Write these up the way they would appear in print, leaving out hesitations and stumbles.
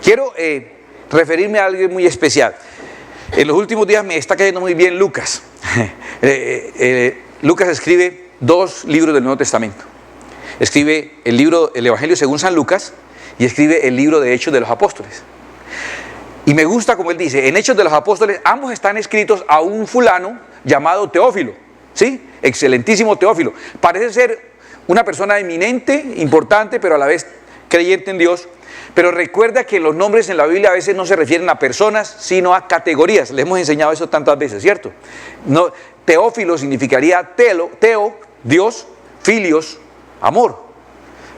Quiero referirme a algo muy especial. En los últimos días me está cayendo muy bien Lucas. Lucas escribe 2 libros del Nuevo Testamento. Escribe el Evangelio según San Lucas y escribe el libro de Hechos de los Apóstoles. Y me gusta como él dice, en Hechos de los Apóstoles ambos están escritos a un fulano llamado Teófilo, ¿sí? Excelentísimo Teófilo. Parece ser una persona eminente, importante, pero a la vez creyente en Dios. Pero recuerda que los nombres en la Biblia a veces no se refieren a personas, sino a categorías. Le hemos enseñado eso tantas veces, ¿cierto? No, Teófilo significaría teo, Dios, filios, amor.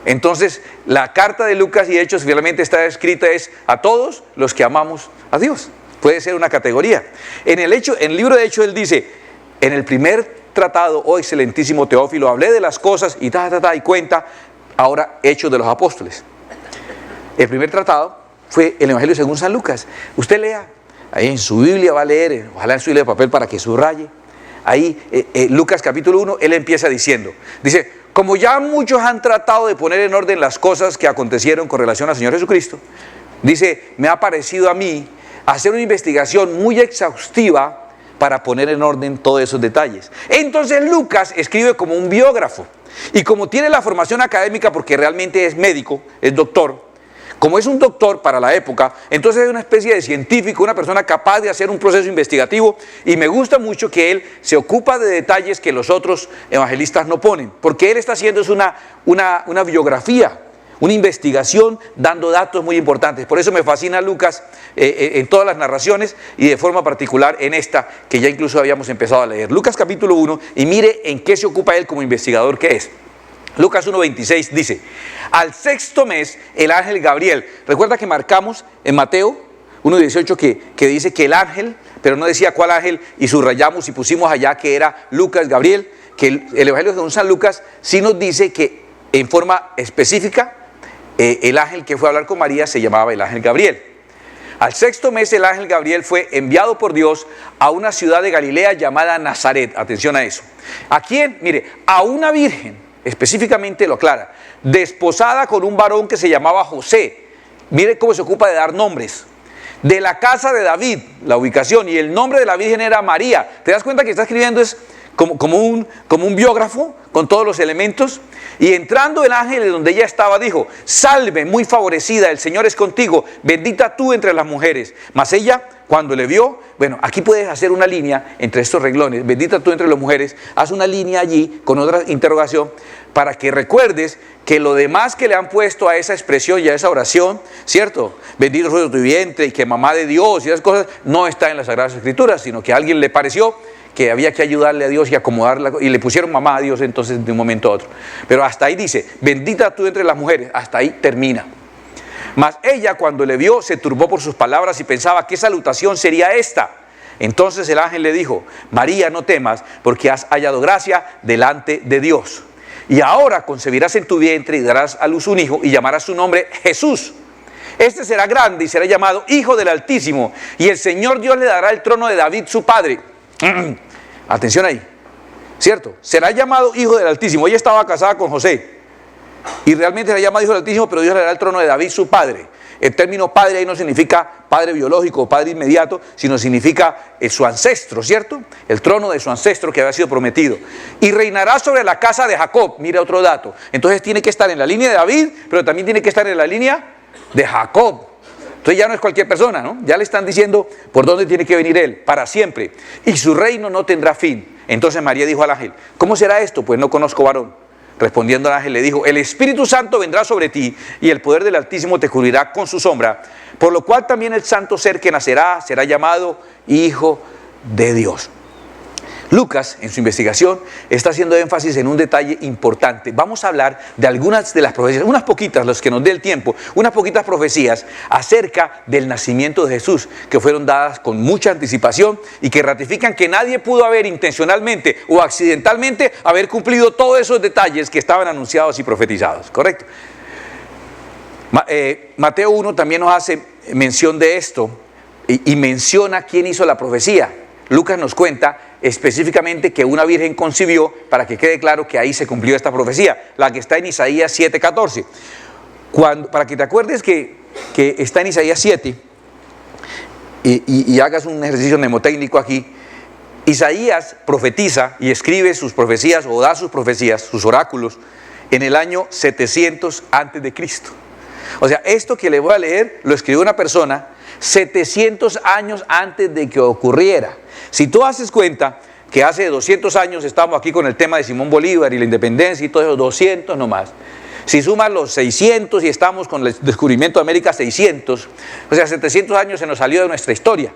Entonces, la carta de Lucas y Hechos finalmente está escrita es a todos los que amamos a Dios. Puede ser una categoría. En el libro de Hechos él dice, en el primer tratado, oh excelentísimo Teófilo, hablé de las cosas y y cuenta ahora Hechos de los Apóstoles. El primer tratado fue el Evangelio según San Lucas. Usted lea, ahí en su Biblia va a leer, ojalá en su Biblia de papel para que subraye. Ahí, Lucas capítulo 1, él empieza diciendo, dice, como ya muchos han tratado de poner en orden las cosas que acontecieron con relación al Señor Jesucristo, dice, me ha parecido a mí hacer una investigación muy exhaustiva para poner en orden todos esos detalles. Entonces Lucas escribe como un biógrafo, y como tiene la formación académica porque realmente es médico, es doctor, como es un doctor para la época, entonces es una especie de científico, una persona capaz de hacer un proceso investigativo, y me gusta mucho que él se ocupa de detalles que los otros evangelistas no ponen, porque él está haciendo es una biografía, una investigación, dando datos muy importantes. Por eso me fascina Lucas en todas las narraciones y de forma particular en esta que ya incluso habíamos empezado a leer. Lucas capítulo 1, y mire en qué se ocupa él como investigador que es. Lucas 1:26 dice, al 6º mes el ángel Gabriel, recuerda que marcamos en Mateo 1:18 que dice que el ángel, pero no decía cuál ángel, y subrayamos y pusimos allá que era Lucas Gabriel, que el Evangelio de San Lucas sí nos dice que en forma específica el ángel que fue a hablar con María se llamaba el ángel Gabriel. Al 6º mes el ángel Gabriel fue enviado por Dios a una ciudad de Galilea llamada Nazaret. Atención a eso. ¿A quién? Mire, a una virgen. Específicamente lo aclara, desposada con un varón que se llamaba José. Mire cómo se ocupa de dar nombres. De la casa de David, la ubicación, y el nombre de la virgen era María. ¿Te das cuenta que está escribiendo es como un biógrafo con todos los elementos? Y entrando el ángel de donde ella estaba dijo, salve, muy favorecida, el Señor es contigo, bendita tú entre las mujeres. Mas ella, cuando le vio, bueno, aquí puedes hacer una línea entre estos reglones, bendita tú entre las mujeres, haz una línea allí con otra interrogación para que recuerdes que lo demás que le han puesto a esa expresión y a esa oración, ¿cierto? Bendito fruto de tu vientre y que mamá de Dios y esas cosas, no está en las Sagradas Escrituras, sino que a alguien le pareció que había que ayudarle a Dios y acomodarla, y le pusieron mamá a Dios entonces de un momento a otro. Pero hasta ahí dice, bendita tú entre las mujeres, hasta ahí termina. Mas ella cuando le vio se turbó por sus palabras y pensaba, ¿qué salutación sería esta? Entonces el ángel le dijo, María, no temas, porque has hallado gracia delante de Dios. Y ahora concebirás en tu vientre y darás a luz un hijo y llamarás su nombre Jesús. Este será grande y será llamado Hijo del Altísimo, y el Señor Dios le dará el trono de David su padre. Atención ahí, ¿cierto? Será llamado Hijo del Altísimo. Ella estaba casada con José y realmente será llamado Hijo del Altísimo, pero Dios le dará el trono de David su padre. El término padre ahí no significa padre biológico o padre inmediato, sino significa su ancestro, ¿cierto? El trono de su ancestro que había sido prometido. Y reinará sobre la casa de Jacob. Mira otro dato. Entonces tiene que estar en la línea de David, pero también tiene que estar en la línea de Jacob. Entonces ya no es cualquier persona, ¿no? Ya le están diciendo por dónde tiene que venir él, para siempre. Y su reino no tendrá fin. Entonces María dijo al ángel, ¿cómo será esto? Pues no conozco varón. Respondiendo al ángel le dijo, el Espíritu Santo vendrá sobre ti y el poder del Altísimo te cubrirá con su sombra, por lo cual también el santo ser que nacerá será llamado Hijo de Dios. Lucas, en su investigación, está haciendo énfasis en un detalle importante. Vamos a hablar de algunas de las profecías, unas poquitas, los que nos dé el tiempo, unas poquitas profecías acerca del nacimiento de Jesús, que fueron dadas con mucha anticipación y que ratifican que nadie pudo haber intencionalmente o accidentalmente haber cumplido todos esos detalles que estaban anunciados y profetizados, ¿correcto? Mateo 1 también nos hace mención de esto y menciona quién hizo la profecía. Lucas nos cuenta específicamente que una virgen concibió, para que quede claro que ahí se cumplió esta profecía, la que está en Isaías 7:14. Para que te acuerdes que que está en Isaías 7, y hagas un ejercicio mnemotécnico aquí. Isaías profetiza y escribe sus profecías, o da sus profecías, sus oráculos, en el año 700 antes de Cristo. O sea, esto que le voy a leer lo escribió una persona 700 años antes de que ocurriera. Si tú haces cuenta que hace 200 años estamos aquí con el tema de Simón Bolívar y la independencia y todo eso, 200 nomás. Si sumas los 600 y estamos con el descubrimiento de América 600, o sea, 700 años se nos salió de nuestra historia.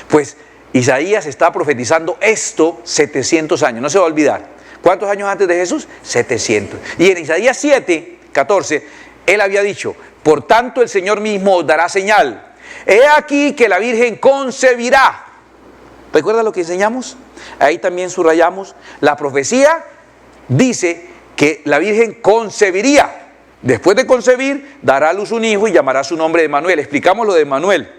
Pues Isaías está profetizando esto 700 años, no se va a olvidar. ¿Cuántos años antes de Jesús? 700. Y en Isaías 7, 14, él había dicho: por tanto el Señor mismo os dará señal. He aquí que la Virgen concebirá. ¿Recuerda lo que enseñamos? Ahí también subrayamos. La profecía dice que la Virgen concebiría. Después de concebir, dará a luz un hijo y llamará su nombre Emmanuel. Explicamos lo de Emmanuel.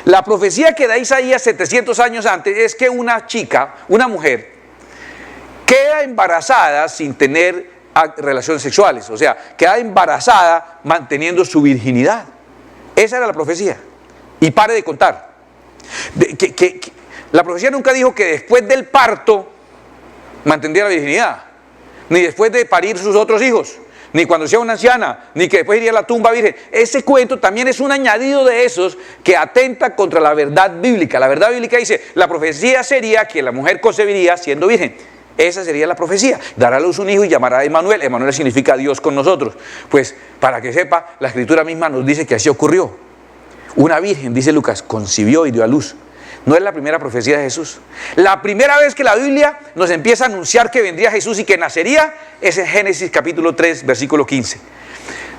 La profecía que da Isaías 700 años antes es que una chica, una mujer, queda embarazada sin tener relaciones sexuales. O sea, queda embarazada manteniendo su virginidad. Esa era la profecía. Y pare de contar. La profecía nunca dijo que después del parto mantendría la virginidad, ni después de parir sus otros hijos, ni cuando sea una anciana, ni que después iría a la tumba virgen. Ese cuento también es un añadido de esos que atenta contra la verdad bíblica. La verdad bíblica dice: la profecía sería que la mujer concebiría siendo virgen. Esa sería la profecía. Dará a luz un hijo y llamará a Emmanuel. Emmanuel significa Dios con nosotros. Pues para que sepa, la escritura misma nos dice que así ocurrió. Una virgen, dice Lucas, concibió y dio a luz. No es la primera profecía de Jesús. La primera vez que la Biblia nos empieza a anunciar que vendría Jesús y que nacería es en Génesis capítulo 3, versículo 15.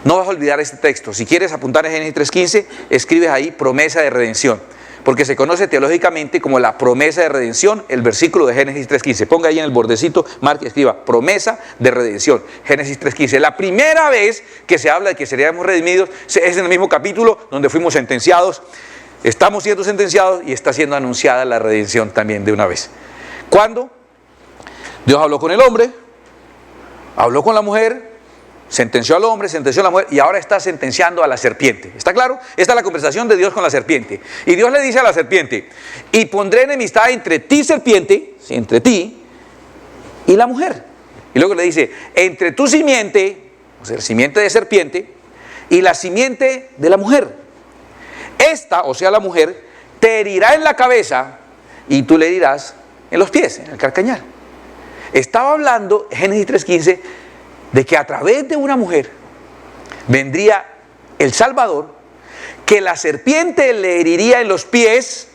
No vas a olvidar este texto. Si quieres apuntar en Génesis 3:15, escribes ahí promesa de redención, porque se conoce teológicamente como la promesa de redención, el versículo de Génesis 3:15. Ponga ahí en el bordecito, marque, escriba promesa de redención, Génesis 3:15. La primera vez que se habla de que seríamos redimidos es en el mismo capítulo donde fuimos sentenciados. Estamos siendo sentenciados y está siendo anunciada la redención también de una vez. ¿Cuándo? Dios habló con el hombre, habló con la mujer, sentenció al hombre, sentenció a la mujer y ahora está sentenciando a la serpiente. ¿Está claro? Esta es la conversación de Dios con la serpiente. Y Dios le dice a la serpiente: y pondré enemistad entre ti, serpiente, entre ti y la mujer. Y luego le dice: entre tu simiente, o sea, la simiente de serpiente, y la simiente de la mujer. Esta, o sea la mujer, te herirá en la cabeza y tú le herirás en los pies, en el carcañal. Estaba hablando, Génesis 3:15, de que a través de una mujer vendría el Salvador, que la serpiente le heriría en los pies,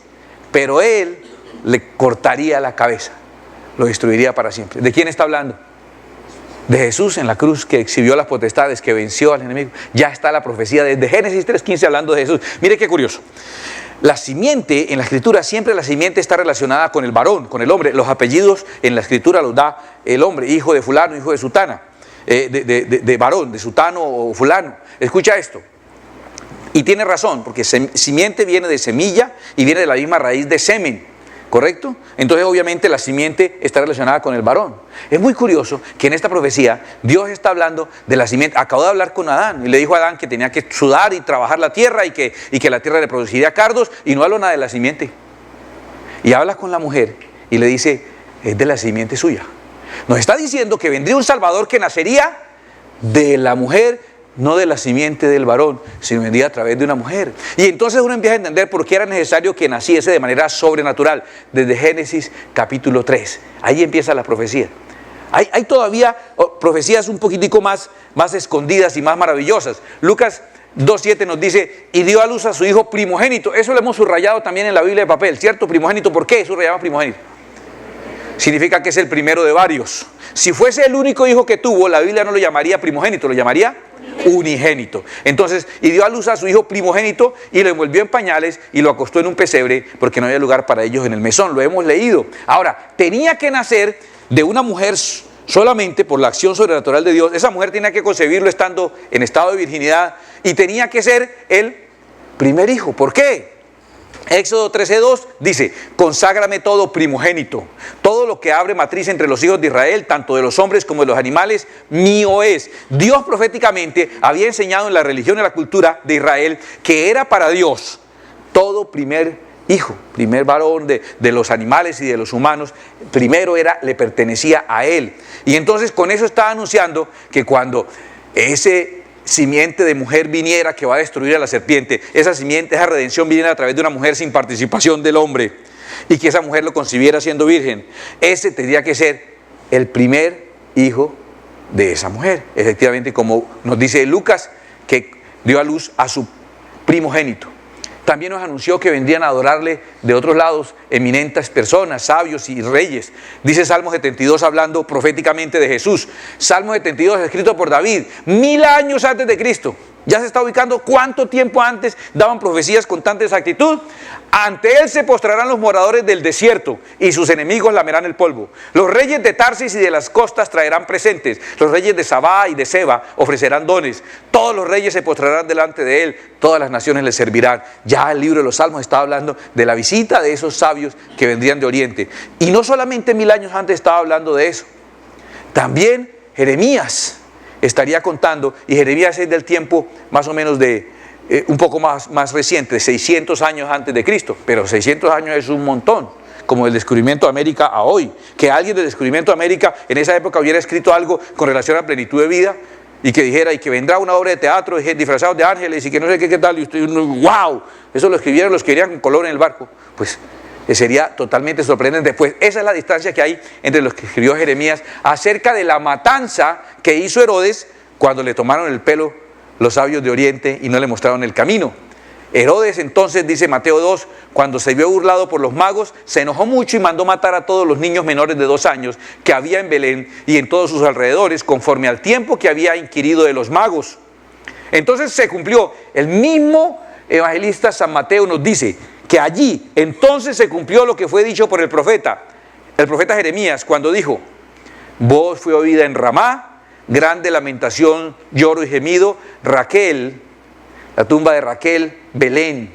pero él le cortaría la cabeza, lo destruiría para siempre. ¿De quién está hablando? De Jesús en la cruz, que exhibió las potestades, que venció al enemigo. Ya está la profecía desde Génesis 3:15 hablando de Jesús. Mire qué curioso. La simiente, en la escritura siempre la simiente está relacionada con el varón, con el hombre. Los apellidos en la escritura los da el hombre: hijo de fulano, hijo de sutana, de varón, de sutano o fulano. Escucha esto. Y tiene razón, porque simiente viene de semilla y viene de la misma raíz de semen. ¿Correcto? Entonces obviamente la simiente está relacionada con el varón. Es muy curioso que en esta profecía Dios está hablando de la simiente. Acabó de hablar con Adán y le dijo a Adán que tenía que sudar y trabajar la tierra y que la tierra le produciría cardos, y no habló nada de la simiente. Y habla con la mujer y le dice: es de la simiente suya. Nos está diciendo que vendría un Salvador que nacería de la mujer, no de la simiente del varón, sino vendría a través de una mujer. Y entonces uno empieza a entender por qué era necesario que naciese de manera sobrenatural, desde Génesis capítulo 3. Ahí empieza la profecía. Hay todavía profecías un poquitico más escondidas y más maravillosas. Lucas 2:7 nos dice: y dio a luz a su hijo primogénito. Eso lo hemos subrayado también en la Biblia de papel, ¿cierto? Primogénito. ¿Por qué subrayamos primogénito? Significa que es el primero de varios. Si fuese el único hijo que tuvo, la Biblia no lo llamaría primogénito, lo llamaría unigénito. Entonces, y dio a luz a su hijo primogénito y lo envolvió en pañales y lo acostó en un pesebre, porque no había lugar para ellos en el mesón. Lo hemos leído. Ahora, tenía que nacer de una mujer solamente por la acción sobrenatural de Dios. Esa mujer tenía que concebirlo estando en estado de virginidad y tenía que ser el primer hijo. ¿Por qué? Éxodo 13:2 dice, conságrame todo primogénito, todo lo que abre matriz entre los hijos de Israel, tanto de los hombres como de los animales, mío es. Dios proféticamente había enseñado en la religión y la cultura de Israel que era para Dios todo primer hijo, primer varón de los animales y de los humanos, primero le pertenecía a él. Y entonces con eso estaba anunciando que cuando ese simiente de mujer viniera que va a destruir a la serpiente, esa simiente, esa redención viniera a través de una mujer sin participación del hombre, y que esa mujer lo concibiera siendo virgen, ese tendría que ser el primer hijo de esa mujer. Efectivamente, como nos dice Lucas, que dio a luz a su primogénito. También nos anunció que vendrían a adorarle de otros lados eminentes personas, sabios y reyes. Dice Salmo 72 hablando proféticamente de Jesús. Salmo 72 escrito por David, 1000 años antes de Cristo. Ya se está ubicando cuánto tiempo antes daban profecías con tanta exactitud. Ante él se postrarán los moradores del desierto y sus enemigos lamerán el polvo. Los reyes de Tarsis y de las costas traerán presentes. Los reyes de Sabá y de Seba ofrecerán dones. Todos los reyes se postrarán delante de él. Todas las naciones le servirán. Ya el libro de los Salmos está hablando de la visita de esos sabios que vendrían de Oriente. Y no solamente 1000 años antes estaba hablando de eso. También Jeremías estaría contando, y Jeremías es del tiempo más o menos de un poco más reciente, de 600 años antes de Cristo, pero 600 años es un montón, como el descubrimiento de América a hoy. Que alguien del descubrimiento de América en esa época hubiera escrito algo con relación a plenitud de vida, y que dijera, y que vendrá una obra de teatro disfrazados de ángeles, y que no sé qué tal, y usted, wow, eso lo escribieron los que irían con color en el barco, pues sería totalmente sorprendente. Pues esa es la distancia que hay entre los que escribió Jeremías acerca de la matanza que hizo Herodes cuando le tomaron el pelo los sabios de Oriente y no le mostraron el camino. Herodes entonces, dice Mateo 2, cuando se vio burlado por los magos, se enojó mucho y mandó matar a todos los niños menores de 2 años que había en Belén y en todos sus alrededores, conforme al tiempo que había inquirido de los magos. Entonces se cumplió. El mismo evangelista San Mateo nos dice que allí entonces se cumplió lo que fue dicho por el profeta Jeremías, cuando dijo, voz fue oída en Ramá, grande lamentación, lloro y gemido, Raquel, la tumba de Raquel, Belén,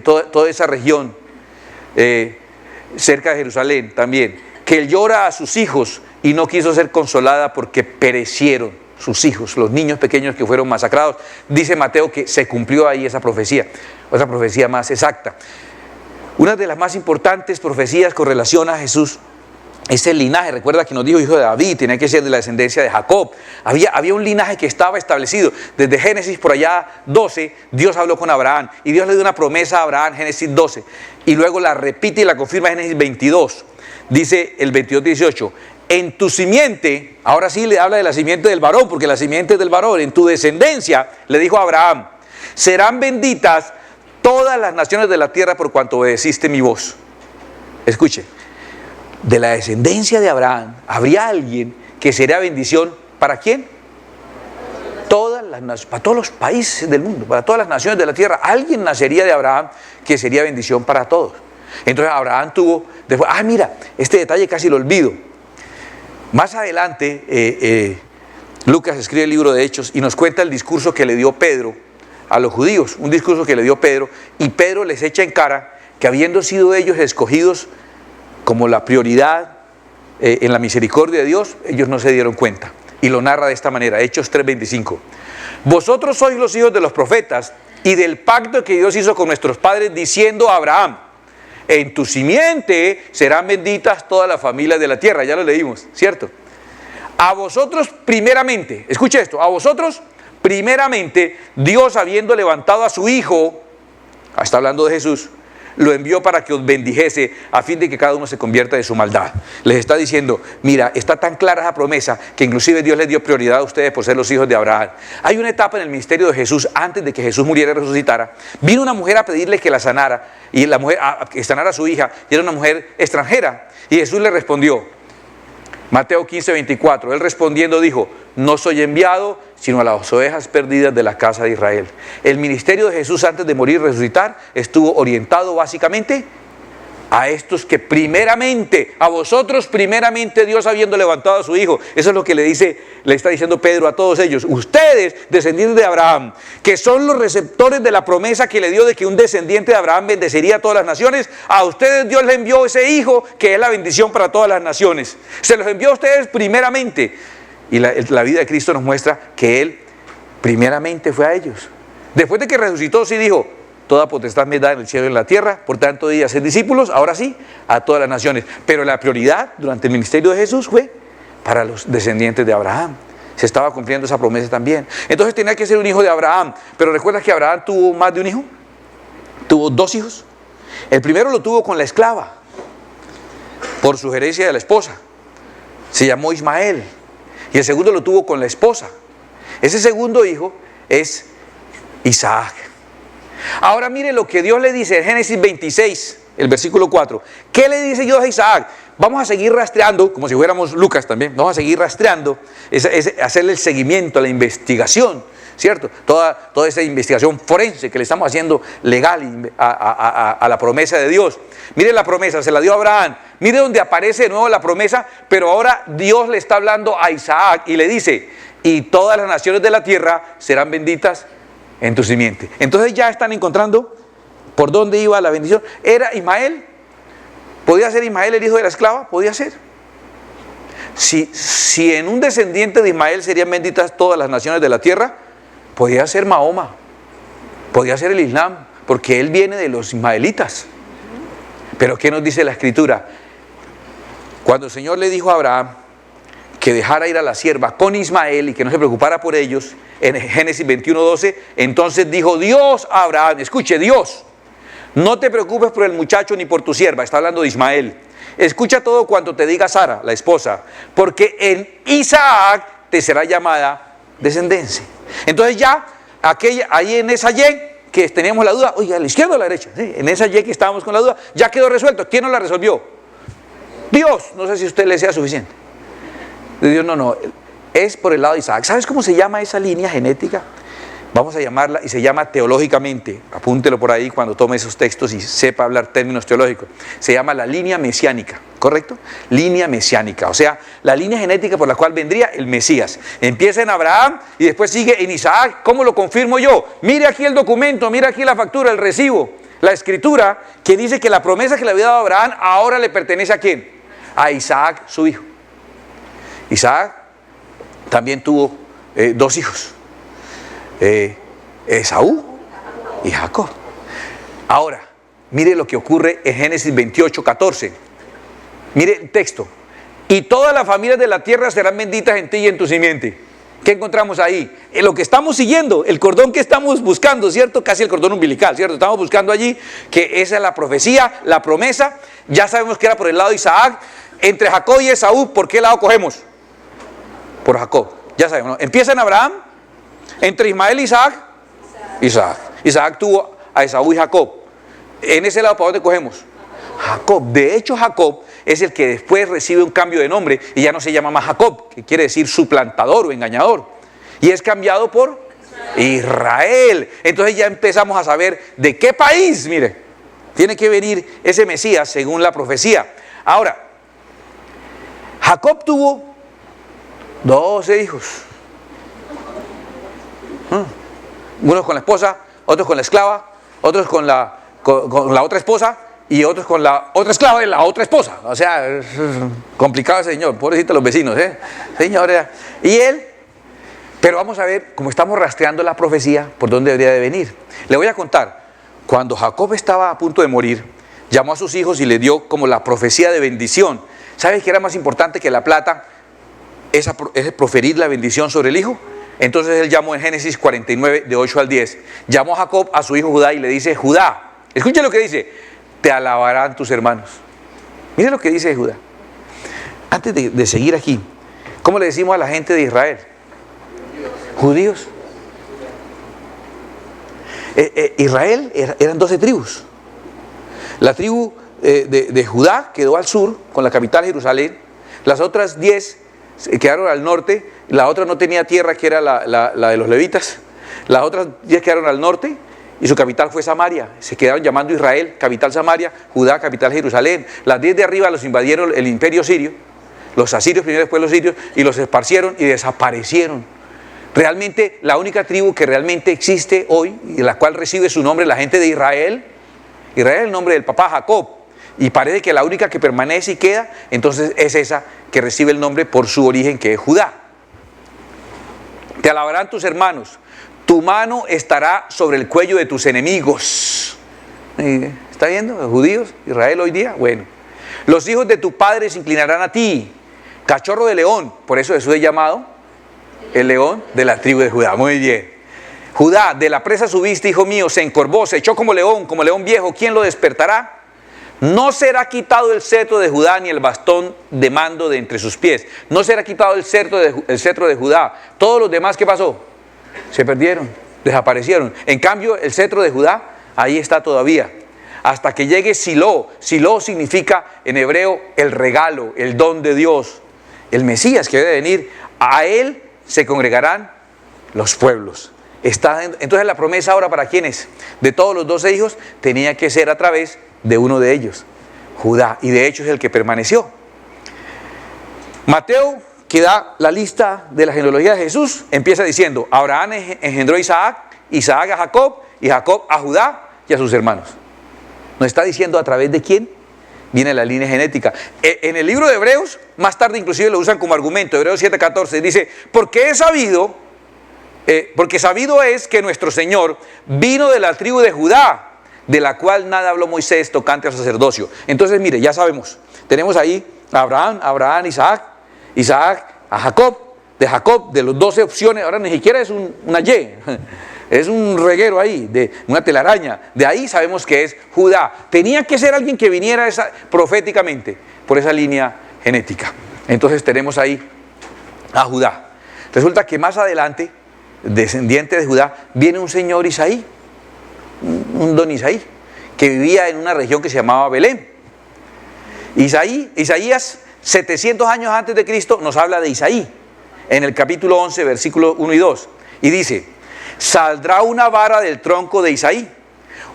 toda esa región, cerca de Jerusalén también, que él llora a sus hijos y no quiso ser consolada porque perecieron sus hijos, los niños pequeños que fueron masacrados. Dice Mateo que se cumplió ahí esa profecía, otra profecía más exacta. Una de las más importantes profecías con relación a Jesús es el linaje. Recuerda que nos dijo hijo de David, tenía que ser de la descendencia de Jacob. Había un linaje que estaba establecido. Desde Génesis por allá 12, Dios habló con Abraham y Dios le dio una promesa a Abraham, Génesis 12, y luego la repite y la confirma en Génesis 22. Dice el 22:18, en tu simiente, ahora sí le habla de la simiente del varón, porque la simiente es del varón, en tu descendencia, le dijo a Abraham, serán benditas todas las naciones de la tierra por cuanto obedeciste mi voz. Escuche, de la descendencia de Abraham, habría alguien que sería bendición, ¿para quién? Para todos los países del mundo, para todas las naciones de la tierra, alguien nacería de Abraham que sería bendición para todos. Entonces Abraham tuvo, después, mira, este detalle casi lo olvido. Más adelante, Lucas escribe el libro de Hechos y nos cuenta el discurso que le dio Pedro a los judíos, un discurso que le dio Pedro, y Pedro les echa en cara que habiendo sido ellos escogidos como la prioridad en la misericordia de Dios, ellos no se dieron cuenta. Y lo narra de esta manera, Hechos 3:25. Vosotros sois los hijos de los profetas y del pacto que Dios hizo con nuestros padres, diciendo a Abraham, en tu simiente serán benditas todas las familias de la tierra. Ya lo leímos, ¿cierto? A vosotros primeramente, escuche esto, a vosotros primeramente Dios, habiendo levantado a su Hijo, está hablando de Jesús, lo envió para que os bendijese a fin de que cada uno se convierta de su maldad. Les está diciendo, mira, está tan clara esa promesa que inclusive Dios les dio prioridad a ustedes por ser los hijos de Abraham. Hay una etapa en el ministerio de Jesús, antes de que Jesús muriera y resucitara. Vino una mujer a pedirle que la sanara, y la mujer que sanara a su hija, y era una mujer extranjera, y Jesús le respondió, Mateo 15:24, él respondiendo dijo, no soy enviado sino a las ovejas perdidas de la casa de Israel. El ministerio de Jesús antes de morir y resucitar estuvo orientado básicamente A estos que primeramente, a vosotros primeramente Dios habiendo levantado a su Hijo. Eso es lo que le está diciendo Pedro a todos ellos. Ustedes, descendientes de Abraham, que son los receptores de la promesa que le dio de que un descendiente de Abraham bendeciría a todas las naciones, a ustedes Dios le envió ese Hijo que es la bendición para todas las naciones. Se los envió a ustedes primeramente. Y la vida de Cristo nos muestra que Él primeramente fue a ellos. Después de que resucitó, sí dijo: toda potestad me da en el cielo y en la tierra, por tanto de hacer discípulos, ahora sí, a todas las naciones. Pero la prioridad durante el ministerio de Jesús fue para los descendientes de Abraham. Se estaba cumpliendo esa promesa también. Entonces tenía que ser un hijo de Abraham. Pero ¿recuerdas que Abraham tuvo más de un hijo? Tuvo 2 hijos. El primero lo tuvo con la esclava, por sugerencia de la esposa. Se llamó Ismael. Y el segundo lo tuvo con la esposa. Ese segundo hijo es Isaac. Ahora mire lo que Dios le dice en Génesis 26, el versículo 4. ¿Qué le dice Dios a Isaac? Vamos a seguir rastreando, como si fuéramos Lucas también, vamos a seguir rastreando, hacerle el seguimiento, la investigación, ¿cierto? Toda esa investigación forense que le estamos haciendo legal a la promesa de Dios. Mire la promesa, se la dio a Abraham. Mire donde aparece de nuevo la promesa, pero ahora Dios le está hablando a Isaac y le dice: y todas las naciones de la tierra serán benditas en tu simiente. Entonces ya están encontrando por dónde iba la bendición. ¿Era Ismael? ¿Podía ser Ismael el hijo de la esclava? Podía ser. Si en un descendiente de Ismael serían benditas todas las naciones de la tierra, podía ser Mahoma, podía ser el Islam, porque él viene de los ismaelitas. Pero ¿qué nos dice la Escritura? Cuando el Señor le dijo a Abraham que dejara ir a la sierva con Ismael y que no se preocupara por ellos, en Génesis 21:12, entonces dijo Dios a Abraham, escuche, Dios: no te preocupes por el muchacho ni por tu sierva. Está hablando de Ismael. Escucha todo cuanto te diga Sara, la esposa, porque en Isaac te será llamada descendencia. Entonces ya, ahí en esa Y que teníamos la duda, oye, a la izquierda o a la derecha, ¿sí? En esa Y que estábamos con la duda, ya quedó resuelto. ¿Quién nos la resolvió? Dios. No sé si a usted le sea suficiente. Dios no, es por el lado de Isaac. ¿Sabes cómo se llama esa línea genética? Vamos a llamarla, y se llama teológicamente, apúntelo por ahí cuando tome esos textos y sepa hablar términos teológicos, se llama la línea mesiánica, ¿correcto? Línea mesiánica, o sea, la línea genética por la cual vendría el Mesías. Empieza en Abraham y después sigue en Isaac. ¿Cómo lo confirmo yo? Mire aquí el documento, mire aquí la factura, el recibo, la escritura que dice que la promesa que le había dado a Abraham ahora le pertenece ¿a quién? A Isaac, su hijo. Isaac también tuvo 2 hijos, Esaú y Jacob. Ahora, mire lo que ocurre en Génesis 28:14. Mire el texto: y todas las familias de la tierra serán benditas en ti y en tu simiente. ¿Qué encontramos ahí? En lo que estamos siguiendo, el cordón que estamos buscando, ¿cierto? Casi el cordón umbilical, ¿cierto? Estamos buscando allí que esa es la profecía, la promesa. Ya sabemos que era por el lado de Isaac. Entre Jacob y Esaú, ¿por qué lado cogemos? Por Jacob, ya sabemos, ¿no? Empieza en Abraham, entre Ismael y Isaac. Isaac tuvo a Esaú y Jacob. En ese lado, ¿para dónde cogemos? Jacob. De hecho, Jacob es el que después recibe un cambio de nombre y ya no se llama más Jacob, que quiere decir suplantador o engañador, y es cambiado por Israel. Entonces ya empezamos a saber de qué país, mire, tiene que venir ese Mesías según la profecía. Ahora, Jacob tuvo 12 hijos. Unos con la esposa, otros con la esclava, otros con la otra esposa y otros con la otra esclava y la otra esposa. O sea, es complicado ese señor, pobrecito los vecinos, señor. Y él, pero vamos a ver, como estamos rastreando la profecía, por dónde debería de venir. Le voy a contar, cuando Jacob estaba a punto de morir, llamó a sus hijos y le dio como la profecía de bendición. ¿Sabes qué era más importante que la plata? Es proferir la bendición sobre el hijo. Entonces él llamó en Génesis 49, de 8 al 10. Llamó a Jacob a su hijo Judá y le dice: Judá, escucha lo que dice: te alabarán tus hermanos. Mire lo que dice Judá. Antes de seguir aquí, ¿cómo le decimos a la gente de Israel? Judíos. Israel eran 12 tribus. La tribu de Judá quedó al sur, con la capital Jerusalén. Las otras 10 quedaron al norte. La otra no tenía tierra, que era la de los levitas. Las otras 10 quedaron al norte y su capital fue Samaria. Se quedaron llamando Israel, capital Samaria, Judá, capital Jerusalén. Las 10 de arriba los invadieron el imperio sirio, los asirios primero, después los sirios, y los esparcieron y desaparecieron. Realmente la única tribu que realmente existe hoy, y la cual recibe su nombre la gente de Israel, Israel es el nombre del papá Jacob, y parece que la única que permanece y queda, entonces es esa que recibe el nombre por su origen, que es Judá. Te alabarán tus hermanos, tu mano estará sobre el cuello de tus enemigos. ¿Está viendo? Los judíos, Israel hoy día, bueno. Los hijos de tu padre se inclinarán a ti, cachorro de león, por eso Jesús es llamado el león de la tribu de Judá. Muy bien. Judá, de la presa subiste, hijo mío, se encorvó, se echó como león viejo, ¿quién lo despertará? No será quitado el cetro de Judá ni el bastón de mando de entre sus pies. No será quitado el cetro de Judá. Todos los demás, ¿qué pasó? Se perdieron, desaparecieron. En cambio, el cetro de Judá, ahí está todavía. Hasta que llegue Silo. Silo significa en hebreo el regalo, el don de Dios. El Mesías que debe venir, a él se congregarán los pueblos. Entonces la promesa ahora para quiénes, de todos los 12 hijos, tenía que ser a través de uno de ellos, Judá, y de hecho es el que permaneció. Mateo, que da la lista de la genealogía de Jesús, empieza diciendo: Abraham engendró a Isaac, Isaac a Jacob, y Jacob a Judá y a sus hermanos. Nos está diciendo a través de quién viene la línea genética. En el libro de Hebreos, más tarde inclusive lo usan como argumento, Hebreos 7:14, dice: porque sabido es que nuestro Señor vino de la tribu de Judá, de la cual nada habló Moisés tocante al sacerdocio. Entonces, mire, ya sabemos, tenemos ahí a Abraham, Isaac, a Jacob, de las 12 opciones, ahora ni siquiera es una Y, es un reguero ahí, de una telaraña. De ahí sabemos que es Judá. Tenía que ser alguien que viniera proféticamente por esa línea genética. Entonces tenemos ahí a Judá. Resulta que más adelante, descendiente de Judá, viene un señor Isaí, un don Isaí, que vivía en una región que se llamaba Belén. Isaías, 700 años antes de Cristo, nos habla de Isaí, en el capítulo 11, versículos 1 y 2, y dice: saldrá una vara del tronco de Isaí,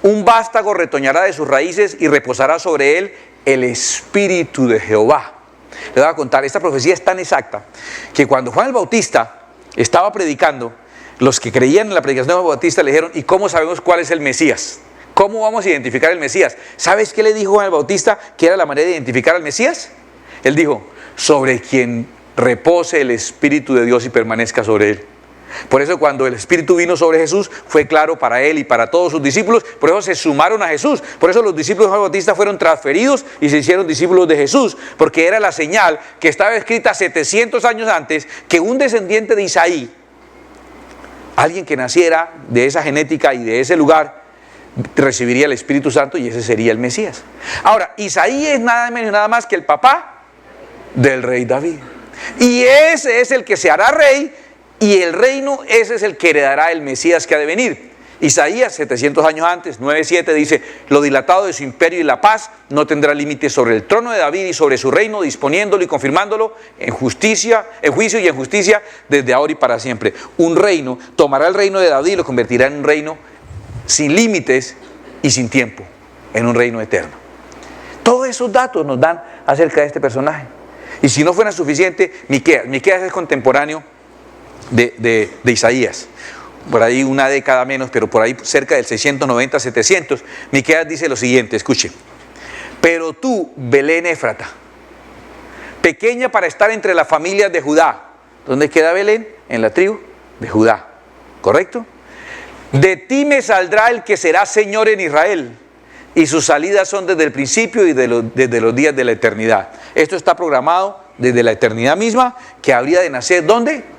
un vástago retoñará de sus raíces y reposará sobre él el espíritu de Jehová. Le voy a contar, esta profecía es tan exacta que cuando Juan el Bautista estaba predicando, los que creían en la predicación de Juan el Bautista le dijeron: ¿y cómo sabemos cuál es el Mesías? ¿Cómo vamos a identificar el Mesías? ¿Sabes qué le dijo Juan el Bautista que era la manera de identificar al Mesías? Él dijo: sobre quien repose el Espíritu de Dios y permanezca sobre él. Por eso cuando el Espíritu vino sobre Jesús, fue claro para él y para todos sus discípulos. Por eso se sumaron a Jesús. Por eso los discípulos de Juan el Bautista fueron transferidos y se hicieron discípulos de Jesús, porque era la señal que estaba escrita 700 años antes, que un descendiente de Isaí, alguien que naciera de esa genética y de ese lugar, recibiría el Espíritu Santo, y ese sería el Mesías. Ahora, Isaí es nada menos nada más que el papá del rey David, y ese es el que se hará rey, y el reino, ese es el que heredará el Mesías que ha de venir. Isaías, 700 años antes, 9:7, dice: lo dilatado de su imperio y la paz no tendrá límite sobre el trono de David y sobre su reino, disponiéndolo y confirmándolo en justicia, en juicio y en justicia desde ahora y para siempre. Un reino, tomará el reino de David y lo convertirá en un reino sin límites y sin tiempo, en un reino eterno. Todos esos datos nos dan acerca de este personaje. Y si no fuera suficiente, Miqueas es contemporáneo de Isaías, por ahí una década menos, pero por ahí cerca del 690, 700. Miqueas dice lo siguiente, escuche: pero tú, Belén Éfrata, pequeña para estar entre las familias de Judá. ¿Dónde queda Belén? En la tribu de Judá, ¿correcto? De ti me saldrá el que será Señor en Israel, y sus salidas son desde el principio y desde los días de la eternidad. Esto está programado desde la eternidad misma, que habría de nacer, ¿dónde?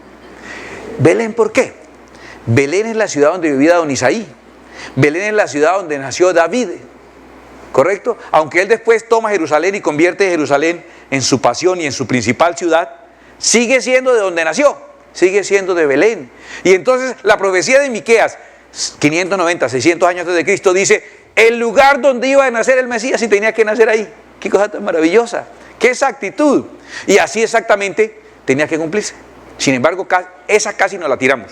Belén. ¿Por qué? Belén es la ciudad donde vivía don Isaí. Belén es la ciudad donde nació David, ¿correcto? Aunque él después toma Jerusalén y convierte Jerusalén en su pasión y en su principal ciudad, sigue siendo de donde nació, sigue siendo de Belén. Y entonces la profecía de Miqueas, 590, 600 años antes de Cristo, dice: el lugar donde iba a nacer el Mesías, y tenía que nacer ahí. Qué cosa tan maravillosa, qué exactitud. Y así exactamente tenía que cumplirse. Sin embargo, esa casi nos la tiramos.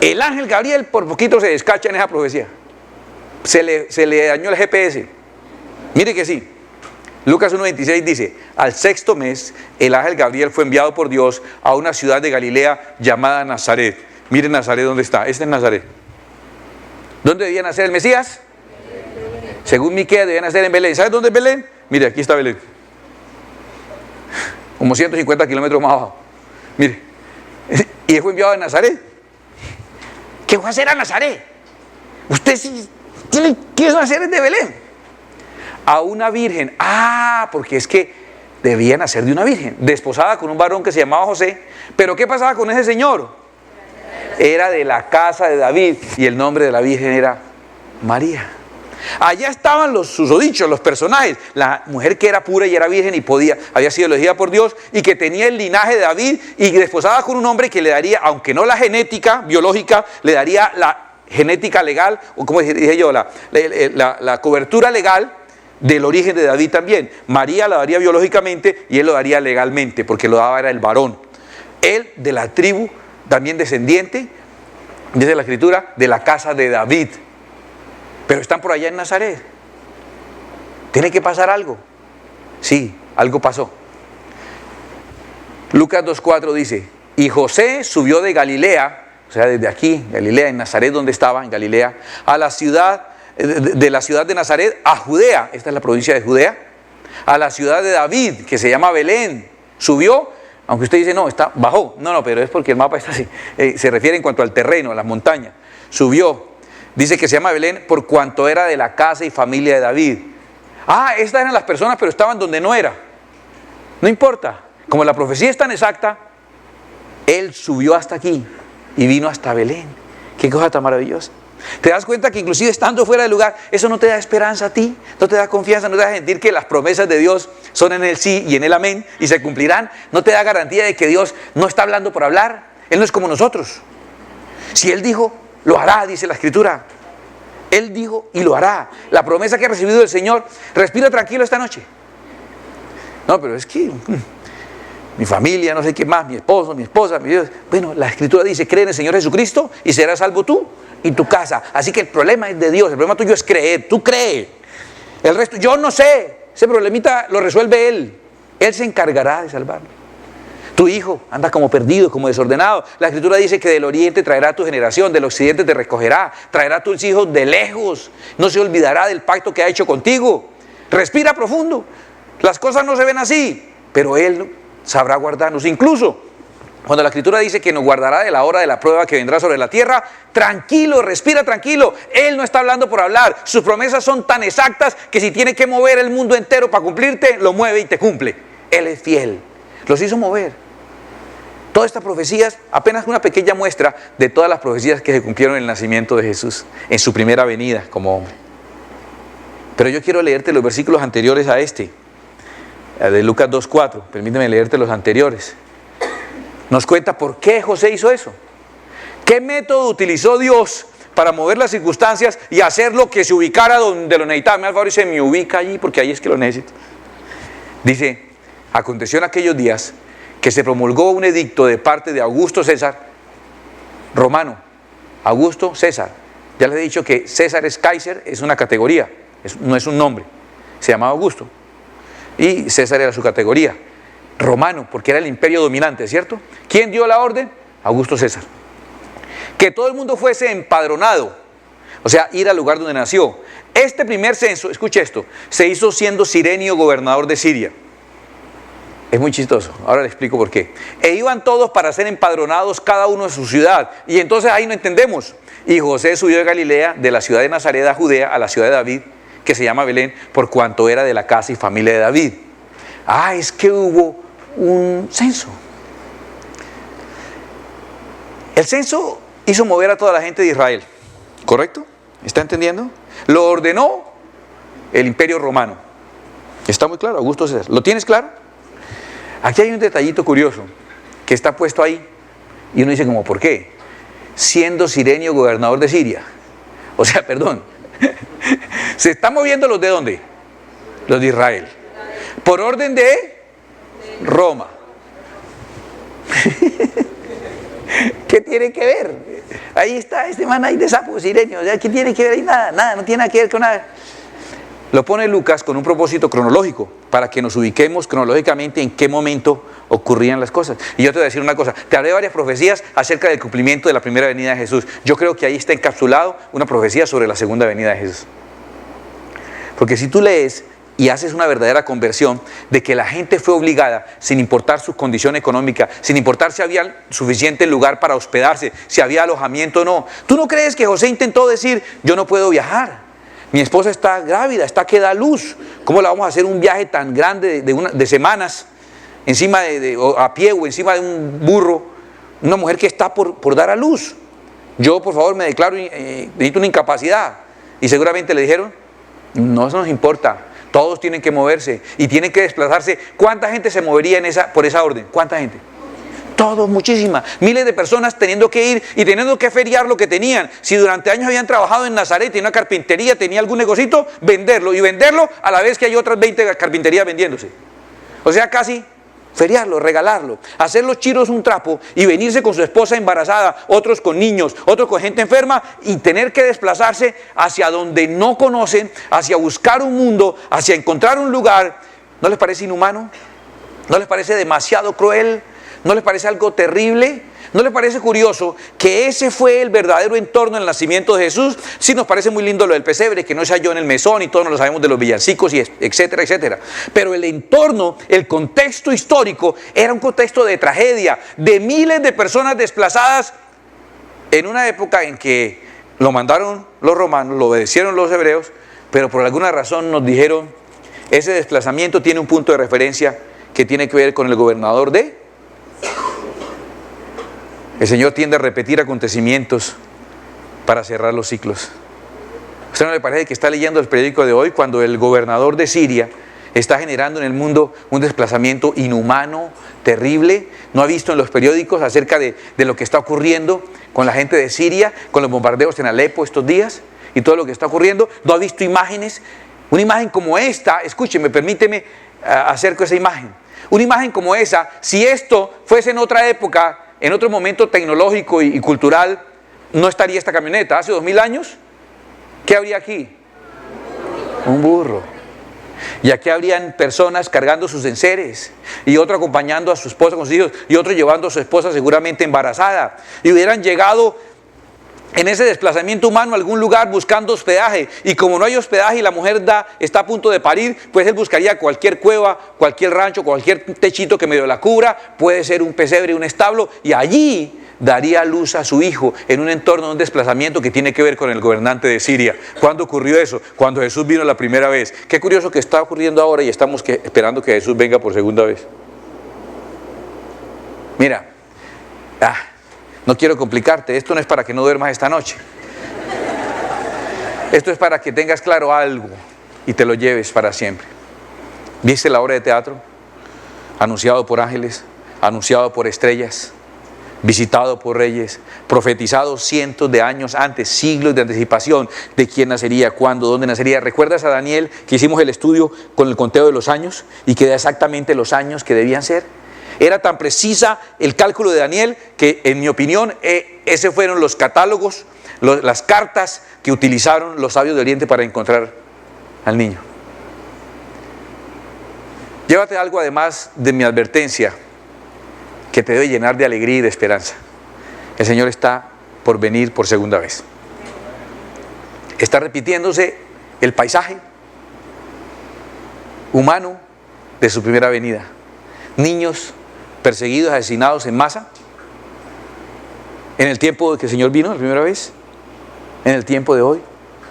El ángel Gabriel por poquito se descacha en esa profecía. Se le dañó el GPS. Mire que sí. Lucas 1:26 dice: al sexto mes, el ángel Gabriel fue enviado por Dios a una ciudad de Galilea llamada Nazaret. Miren Nazaret, ¿dónde está? Este es Nazaret. ¿Dónde debía nacer el Mesías? Según Miqueas, debía nacer en Belén. ¿Sabes dónde es Belén? Mire, aquí está Belén. Como 150 kilómetros más abajo. Mire. Y él fue enviado a Nazaret. ¿Qué va a hacer a Nazaret? Usted sí, ¿qué va a hacer de Belén? A una virgen. Ah, porque es que debía nacer de una virgen, desposada con un varón que se llamaba José. Pero ¿qué pasaba con ese señor? Era de la casa de David y el nombre de la virgen era María. Allá estaban los susodichos, los personajes. La mujer que era pura y era virgen y había sido elegida por Dios y que tenía el linaje de David y desposada con un hombre que le daría, aunque no la genética biológica, le daría la genética legal, o como dije yo, la cobertura legal del origen de David también. María la daría biológicamente y él lo daría legalmente, porque lo daba era el varón. Él de la tribu, también descendiente, dice la escritura, de la casa de David. Pero están por allá en Nazaret. ¿Tiene que pasar algo? Sí, algo pasó. Lucas 2:4 dice: y José subió de Galilea, o sea, desde aquí, Galilea, en Nazaret, donde estaba, en Galilea, a la ciudad, de la ciudad de Nazaret a Judea, esta es la provincia de Judea, a la ciudad de David, que se llama Belén. Subió, aunque usted dice, no, bajó. No, pero es porque el mapa está así, se refiere en cuanto al terreno, a las montañas. Subió, dice que se llama Belén por cuanto era de la casa y familia de David. Ah, estas eran las personas, pero estaban donde no era. No importa, como la profecía es tan exacta, él subió hasta aquí y vino hasta Belén. Qué cosa tan maravillosa. ¿Te das cuenta que inclusive estando fuera del lugar, eso no te da esperanza a ti? ¿No te da confianza? ¿No te da sentir que las promesas de Dios son en el sí y en el amén y se cumplirán? ¿No te da garantía de que Dios no está hablando por hablar? Él no es como nosotros. Si Él dijo, lo hará, dice la Escritura. Él dijo y lo hará. La promesa que ha recibido del Señor, respira tranquilo esta noche. No, pero es que mi familia, no sé qué más, mi esposo, mi esposa, mi Dios. Bueno, la Escritura dice, cree en el Señor Jesucristo y serás salvo tú y tu casa. Así que el problema es de Dios, el problema tuyo es creer, tú crees. El resto, yo no sé, ese problemita lo resuelve Él. Él se encargará de salvarlo. Tu hijo anda como perdido, como desordenado. La Escritura dice que del oriente traerá tu generación, del occidente te recogerá, traerá a tus hijos de lejos. No se olvidará del pacto que ha hecho contigo. Respira profundo. Las cosas no se ven así, pero Él sabrá guardarnos. Incluso cuando la Escritura dice que nos guardará de la hora de la prueba que vendrá sobre la tierra, tranquilo, respira tranquilo. Él no está hablando por hablar. Sus promesas son tan exactas que si tiene que mover el mundo entero para cumplirte, lo mueve y te cumple. Él es fiel. Los hizo mover. Todas estas profecías, apenas una pequeña muestra de todas las profecías que se cumplieron en el nacimiento de Jesús, en su primera venida como hombre. Pero yo quiero leerte los versículos anteriores a este, de Lucas 2:4. Permíteme leerte los anteriores. Nos cuenta por qué José hizo eso. ¿Qué método utilizó Dios para mover las circunstancias y hacer lo que se ubicara donde lo necesitaba? Me da el favor y se me ubica allí porque ahí es que lo necesito. Dice, aconteció en aquellos días que se promulgó un edicto de parte de Augusto César, romano, Augusto César. Ya les he dicho que César es Kaiser, es una categoría, no es un nombre. Se llamaba Augusto y César era su categoría. Romano, porque era el imperio dominante, ¿cierto? ¿Quién dio la orden? Augusto César. Que todo el mundo fuese empadronado, o sea, ir al lugar donde nació. Este primer censo, escuche esto, se hizo siendo Cirenio gobernador de Siria. Es muy chistoso, ahora le explico por qué. E iban todos para ser empadronados cada uno en su ciudad. Y entonces ahí no entendemos. Y José subió de Galilea, de la ciudad de Nazaret a Judea, a la ciudad de David, que se llama Belén, por cuanto era de la casa y familia de David. Ah, es que hubo un censo. El censo hizo mover a toda la gente de Israel, ¿correcto? ¿Está entendiendo? Lo ordenó el imperio romano. ¿Está muy claro? Augusto César. ¿Lo tienes claro? Aquí hay un detallito curioso que está puesto ahí y uno dice como, ¿por qué? Siendo Cirenio gobernador de Siria. O sea, perdón, se están moviendo los de ¿dónde? Los de Israel. Por orden de Roma. ¿Qué tiene que ver? Ahí está este man ahí de sapo sirenio. ¿Qué tiene que ver ahí? Nada, no tiene nada que ver con nada. Lo pone Lucas con un propósito cronológico, para que nos ubiquemos cronológicamente en qué momento ocurrían las cosas. Y yo te voy a decir una cosa, te hablé de varias profecías acerca del cumplimiento de la primera venida de Jesús. Yo creo que ahí está encapsulado una profecía sobre la segunda venida de Jesús. Porque si tú lees y haces una verdadera conversión de que la gente fue obligada, sin importar su condición económica, sin importar si había suficiente lugar para hospedarse, si había alojamiento o no. ¿Tú no crees que José intentó decir, yo no puedo viajar? Mi esposa está grávida, está que da luz. ¿Cómo la vamos a hacer un viaje tan grande de semanas encima o a pie o encima de un burro? Una mujer que está por dar a luz. Yo, por favor, me declaro, necesito una incapacidad. Y seguramente le dijeron, no, eso nos importa. Todos tienen que moverse y tienen que desplazarse. ¿Cuánta gente se movería por esa orden? ¿Cuánta gente? Todos, muchísimas, miles de personas teniendo que ir y teniendo que feriar lo que tenían. Si durante años habían trabajado en Nazaret, en una carpintería, tenía algún negocito, venderlo y venderlo a la vez que hay otras 20 carpinterías vendiéndose. O sea, casi feriarlo, regalarlo, hacer los chiros un trapo y venirse con su esposa embarazada, otros con niños, otros con gente enferma y tener que desplazarse hacia donde no conocen, hacia buscar un mundo, hacia encontrar un lugar. ¿No les parece inhumano? ¿No les parece demasiado cruel? ¿No les parece algo terrible? ¿No les parece curioso que ese fue el verdadero entorno del nacimiento de Jesús? Sí, nos parece muy lindo lo del pesebre, que no se halló en el mesón y todos nos lo sabemos de los villancicos, y etcétera, etcétera. Pero el entorno, el contexto histórico, era un contexto de tragedia, de miles de personas desplazadas en una época en que lo mandaron los romanos, lo obedecieron los hebreos, pero por alguna razón nos dijeron, ese desplazamiento tiene un punto de referencia que tiene que ver con el gobernador de... El Señor tiende a repetir acontecimientos para cerrar los ciclos. ¿A usted no le parece que está leyendo el periódico de hoy cuando el gobernador de Siria está generando en el mundo un desplazamiento inhumano, terrible? ¿No ha visto en los periódicos acerca de lo que está ocurriendo con la gente de Siria, con los bombardeos en Alepo estos días y todo lo que está ocurriendo? ¿No ha visto imágenes? Una imagen como esta, escúcheme, permíteme acerco esa imagen. Una imagen como esa, si esto fuese en otra época, en otro momento tecnológico y cultural, no estaría esta camioneta. Hace 2000 años, ¿qué habría aquí? Un burro. Y aquí habrían personas cargando sus enseres, y otro acompañando a su esposa con sus hijos, y otro llevando a su esposa seguramente embarazada. Y hubieran llegado en ese desplazamiento humano a algún lugar buscando hospedaje, y como no hay hospedaje y la mujer está a punto de parir, pues él buscaría cualquier cueva, cualquier rancho, cualquier techito que medio la cubra, puede ser un pesebre, un establo, y allí daría luz a su hijo en un entorno de un desplazamiento que tiene que ver con el gobernante de Siria. ¿Cuándo ocurrió eso? Cuando Jesús vino la primera vez. Qué curioso que está ocurriendo ahora y estamos esperando que Jesús venga por segunda vez. Mira, no quiero complicarte, esto no es para que no duermas esta noche. Esto es para que tengas claro algo y te lo lleves para siempre. ¿Viste la obra de teatro? Anunciado por ángeles, anunciado por estrellas, visitado por reyes, profetizado cientos de años antes, siglos de anticipación de quién nacería, cuándo, dónde nacería. ¿Recuerdas a Daniel que hicimos el estudio con el conteo de los años y que da exactamente los años que debían ser? Era tan precisa el cálculo de Daniel que, en mi opinión, esos fueron los catálogos, las cartas que utilizaron los sabios de Oriente para encontrar al niño. Llévate algo además de mi advertencia que te debe llenar de alegría y de esperanza. El Señor está por venir por segunda vez. Está repitiéndose el paisaje humano de su primera venida. Niños perseguidos, asesinados en masa, en el tiempo que el Señor vino la primera vez, en el tiempo de hoy.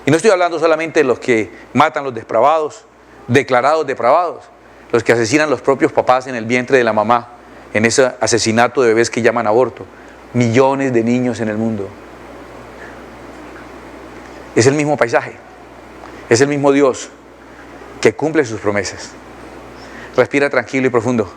Y no estoy hablando solamente de los que matan los depravados, declarados depravados, los que asesinan los propios papás en el vientre de la mamá, en ese asesinato de bebés que llaman aborto. Millones de niños en el mundo. Es el mismo paisaje, es el mismo Dios que cumple sus promesas. Respira tranquilo y profundo.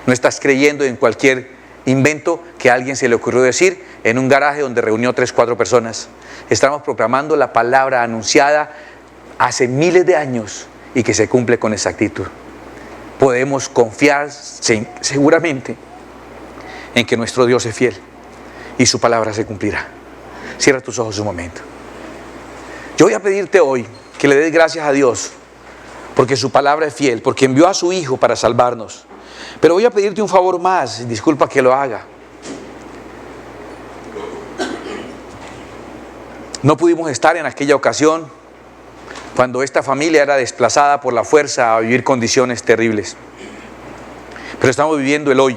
No estás creyendo en cualquier invento que a alguien se le ocurrió decir en un garaje donde reunió 3 o 4 personas. Estamos proclamando la palabra anunciada hace miles de años y que se cumple con exactitud. Podemos confiar seguramente en que nuestro Dios es fiel. y su palabra se cumplirá. Cierra tus ojos un momento. Yo voy a pedirte hoy que le des gracias a Dios porque su palabra es fiel, porque envió a su Hijo para salvarnos. Pero voy a pedirte un favor más, disculpa que lo haga. No pudimos estar en aquella ocasión cuando esta familia era desplazada por la fuerza a vivir condiciones terribles. Pero estamos viviendo el hoy.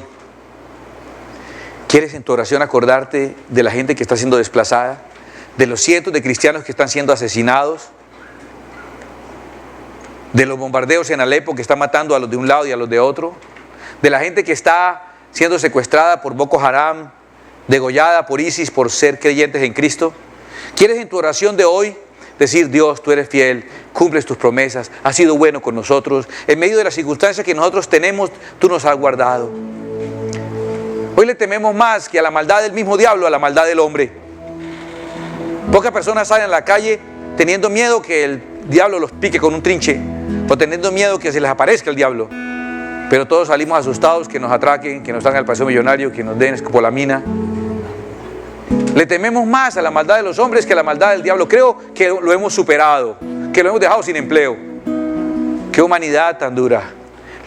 ¿Quieres en tu oración acordarte de la gente que está siendo desplazada? De los cientos de cristianos que están siendo asesinados, de los bombardeos en Alepo que están matando a los de un lado y a los de otro, de la gente que está siendo secuestrada por Boko Haram, degollada por ISIS por ser creyentes en Cristo. ¿Quieres en tu oración de hoy decir: Dios, tú eres fiel, cumples tus promesas, has sido bueno con nosotros, en medio de las circunstancias que nosotros tenemos, tú nos has guardado? Hoy le tememos más que a la maldad del mismo diablo, a la maldad del hombre. Pocas personas salen a la calle teniendo miedo que el diablo los pique con un trinche, o teniendo miedo que se les aparezca el diablo. Pero todos salimos asustados, que nos atraquen, que nos hagan el paseo millonario, que nos den escopolamina. Le tememos más a la maldad de los hombres que a la maldad del diablo. Creo que lo hemos superado, que lo hemos dejado sin empleo. Qué humanidad tan dura.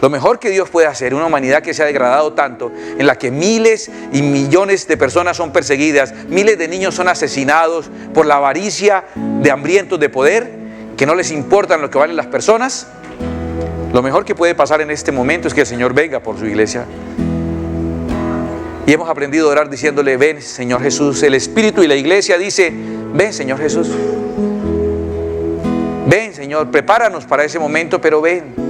Lo mejor que Dios puede hacer, una humanidad que se ha degradado tanto, en la que miles y millones de personas son perseguidas, miles de niños son asesinados por la avaricia de hambrientos de poder, que no les importan lo que valen las personas. Lo mejor que puede pasar en este momento es que el Señor venga por su iglesia. Y hemos aprendido a orar diciéndole: ven, Señor Jesús. El Espíritu y la iglesia dice: ven, Señor Jesús. Ven, Señor, prepáranos para ese momento, pero ven.